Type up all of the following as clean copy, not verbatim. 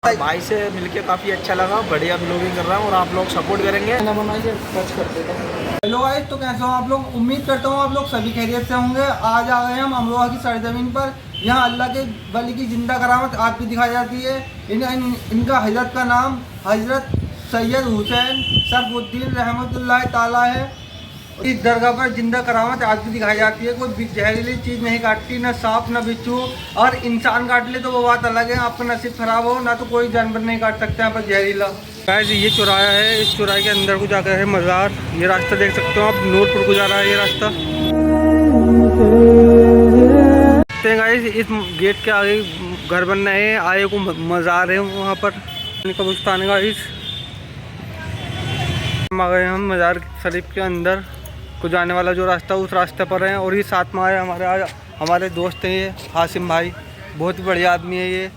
भाई से मिलके काफ़ी अच्छा लगा, बढ़िया ब्लॉगिंग कर रहा हूँ और आप लोग सपोर्ट करेंगे। हेलो गाइस, तो कैसे हो आप लोग। उम्मीद करता हूँ आप लोग सभी खैरियत से होंगे। आज आ गए हम अमरोहा की सरजमीन पर। यहाँ अल्लाह के वली की जिंदा करामत आज भी दिखाई जाती है। इनका हजरत का नाम हजरत सैयद हुसैन सरफुद्दीन रहमतुल्लाह ताला है। इस दरगाह पर जिंदा करामत आज भी दिखाई जाती है। कोई जहरीली चीज़ नहीं काटती, न सांप न बिच्छू। और इंसान काट ले तो वो बात अलग है, आपका नसीब खराब हो ना, तो कोई जानवर नहीं काट सकता यहाँ पर जहरीला। गाइस ये चौराहा है, इस चौराहे के अंदर को जाकर है मज़ार। ये रास्ता देख सकते हो आप, नूरपुर को जा रहा है ये रास्ता। गाइस इस गेट के आगे घर बन रहे हैं, आए को मज़ार है वहाँ पर कब्रिस्तान है। गाइस हम आ गए हम मज़ार शरीफ के अंदर को जाने वाला जो रास्ता उस रास्ते पर है। और ये साथ में आए हमारे दोस्त हैं, ये हासिम भाई, बहुत ही बढ़िया आदमी है ये।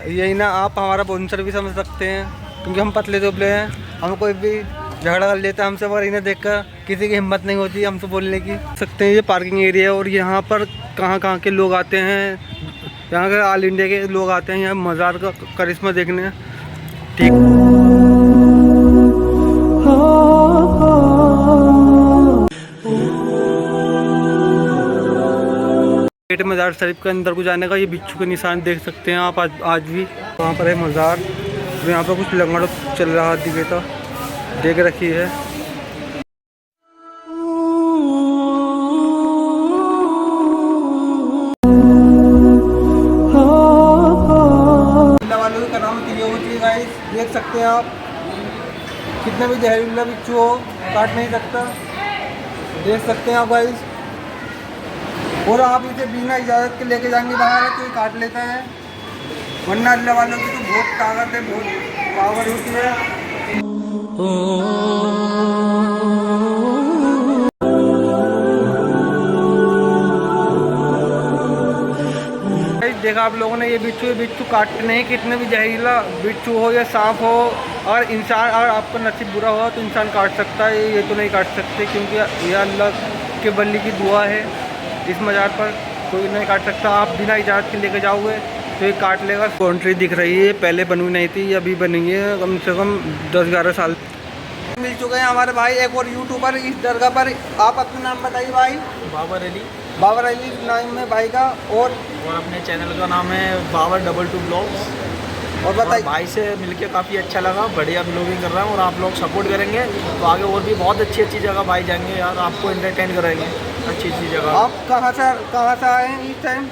यही ना आप हमारा स्पॉन्सर भी समझ सकते हैं, क्योंकि हम पतले दुबले हैं। हम कोई भी झगड़ा कर लेते हैं हमसे, पर इन्हें देखकर किसी की हिम्मत नहीं होती हमसे बोलने की। सकते हैं ये पार्किंग एरिया है और यहाँ पर कहाँ के लोग आते हैं, यहाँ के ऑल इंडिया के लोग आते हैं यहाँ मज़ार का करिश्मा देखने। ठीक मज़ार शरीफ के अंदर को जाने का ये बिच्छू के निशान देख सकते हैं आप आज भी। वहाँ पर है मज़ार, यहाँ पर कुछ लंगड़ चल रहा दिखे तो देख रखी है। वालों की करामत ये होती है गाइस, देख सकते हैं आप। कितने भी जहरीला बिच्छू हो काट नहीं सकता, देख सकते हैं आप गाइस। और आप इसे बिना इजाज़त के लेके जाएंगे बाहर तो ये काट लेता है, वरना अल्लाह वालों की तो बहुत ताकत है, बहुत पावर होती है। देखा आप लोगों ने ये बिच्छू काटते नहीं। कितने भी जहरीला बिच्छू हो या सांप हो, और इंसान और आपका नसीब बुरा हो तो इंसान काट सकता है, ये तो नहीं काट सकते, क्योंकि यह अल्लाह के वली की दुआ है। इस मज़ार पर कोई नहीं काट सकता। आप बिना इजाज़त के लेके जाओगे तो ये काट लेगा। बाउंड्री दिख रही है, पहले बनी नहीं थी, अभी बनी है, कम से कम 10-11 साल। मिल चुके हैं हमारे भाई एक और यूट्यूबर इस दरगाह पर। आप अपना नाम बताइए भाई। बाबर अली नाम है भाई का, और अपने चैनल का नाम है Babar22 ब्लॉग्स। और बताइए। भाई से मिलके काफ़ी अच्छा लगा, बढ़िया ब्लॉगिंग कर रहा हूँ और आप लोग सपोर्ट करेंगे तो आगे और भी बहुत अच्छी जगह भाई जाएंगे यार, आपको एंटरटेन करेंगे अच्छी जगह। आप कहाँ से आए हैं इस टाइम?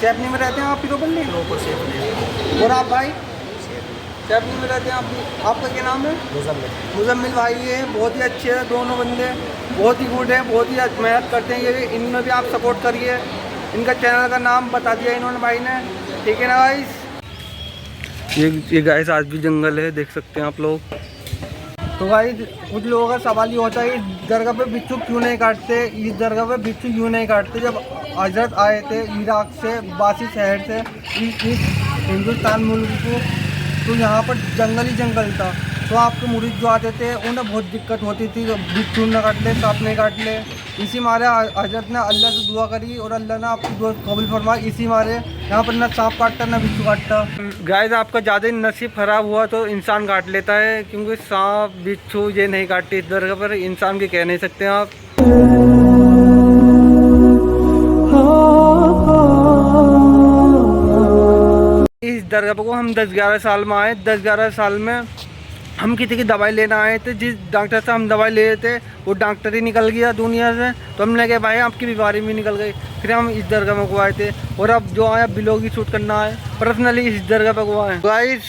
सेफनी में रहते हैं आप? प्रॉपर सेफनी। और आप भाई? सेफनी में रहते हैं आप भी। आपका क्या नाम है? मुजम्मिल भाई। ये बहुत ही अच्छे हैं दोनों बंदे, बहुत ही गुड है, बहुत ही मेहनत करते हैं ये। इनमें भी आप सपोर्ट करिए। इनका चैनल का नाम बता दिया इन्होंने भाई ने, ठीक है ना गाइस। ये गाइस आज भी जंगल है, देख सकते हैं आप लोग। तो गाइस कुछ लोगों का सवाल ये होता है इस दरगाह पे बिच्छू क्यों नहीं काटते, इस दरगाह पे बिच्छू क्यों नहीं काटते। जब हजरत आए थे इराक से, बासी शहर से इस हिंदुस्तान मुल्क को, तो यहाँ पर जंगल ही जंगल था। तो आपके मुरीद जो आते थे उन्हें बहुत दिक्कत होती थी, बिच्छू न काट ले, सांप नहीं काट ले। इसी मारे हजरत ने अल्लाह से दुआ करी और अल्लाह ने आपकी दुआ कबूल फरमाई। इसी मारे यहाँ पर ना सांप काटता ना बिच्छू काटता। गाइस आपका ज़्यादा ही नसीब ख़राब हुआ तो इंसान काट लेता है, क्योंकि सांप बिच्छू ये नहीं काटते इस दरगाह पर। इंसान के कह नहीं सकते आप। इस दरगाह को हम 10-11 साल में आए। 10-11 साल में हम किसी की दवाई लेना आए थे, जिस डॉक्टर से हम दवाई ले रहे थे वो डॉक्टर ही निकल गया दुनिया से। तो हमने कहा भाई आपकी बीमारी भी निकल गई। फिर हम इस दरगाह में को आए थे, और अब जो आया ब्लॉग ही शूट करना है, पर्सनली इस दरगाह पर को आए। गाइस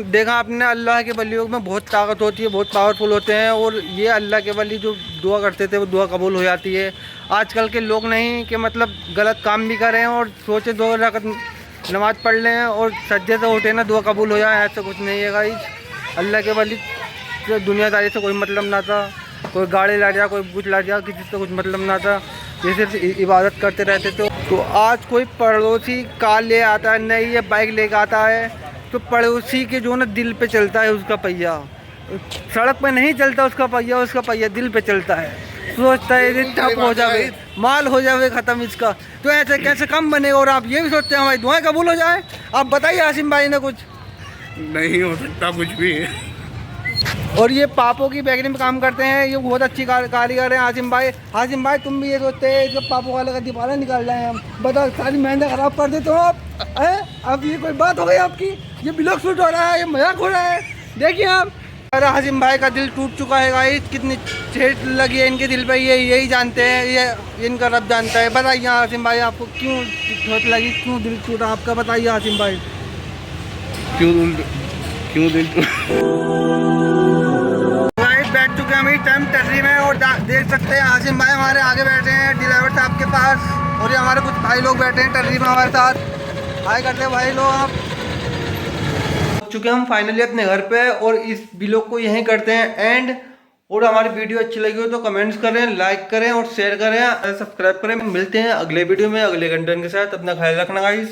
देखा आपने, अल्लाह के वलियों में बहुत ताकत होती है, बहुत पावरफुल होते हैं। और ये अल्लाह के वली जो दुआ करते थे वो दुआ कबूल हो जाती है। आजकल के लोग नहीं कि मतलब गलत काम भी करें और सोचे 2 रकात नमाज़ पढ़ लें और सज्जे से उठे ना दुआ कबूल हो जाए, ऐसा कुछ नहीं है गाइस। अल्लाह के वली से दुनियादारी से कोई मतलब ना था, कोई गाड़ी ला दिया, कोई कुछ ला दिया, किसी से कुछ मतलब ना था। ये सिर्फ इबादत करते रहते थे। तो आज कोई पड़ोसी कार ले आता है, नहीं ये बाइक लेकर आता है, तो पड़ोसी के जो ना दिल पे चलता है उसका पहिया, सड़क पे नहीं चलता उसका पहिया दिल पे चलता है। सोचता है ठप हो जाए, माल हो जाए ख़त्म इसका, तो ऐसे कैसे कम बने। और आप ये भी सोचते हैं हमारी दुआएं कबूल हो जाए। आप बताइए आसिम भाई ने कुछ। नहीं हो सकता कुछ भी। और ये पापों की बेकरी में काम करते हैं, ये बहुत अच्छी कारीगर हैं हाशिम भाई। हाशिम भाई तुम भी ये सोचते हैं इसको पापों वाले का दीवाना निकाल रहे हैं हम, बताओ सारी मेहनत खराब कर देते हो आप हैं? अब ये कोई बात हो गई आपकी? ये ब्लॉग शूट हो रहा है, ये मजाक हो रहा है, देखिए आप। अरे हाशिम भाई का दिल टूट चुका है गाइस, कितनी चोट लगी है इनके दिल पे, ये यही जानते हैं, ये इनका रब जानता है। बताइए हाशिम भाई आपको क्यों चोट लगी, क्यों दिल टूटा आपका, बताइए हाशिम भाई। क्यों दिल बैठ चुके हैं हम इस टाइम टर्री में और देख सकते हैं हाशिम भाई हमारे आगे बैठे हैं ड्राइवर साहब के पास, और ये हमारे कुछ भाई लोग बैठे हैं टर्री में हमारे साथ। हाय करते हैं भाई लोग आप। पहुंच चुके हैं हम फाइनली अपने घर पे, और इस व्लॉग को यहीं करते हैं एंड। और हमारी वीडियो अच्छी लगी हो तो कमेंट्स करें, लाइक करें और शेयर करें, सब्सक्राइब करें। मिलते हैं अगले वीडियो में अगले कंटेंट के साथ। अपना ख्याल रखना गाइस।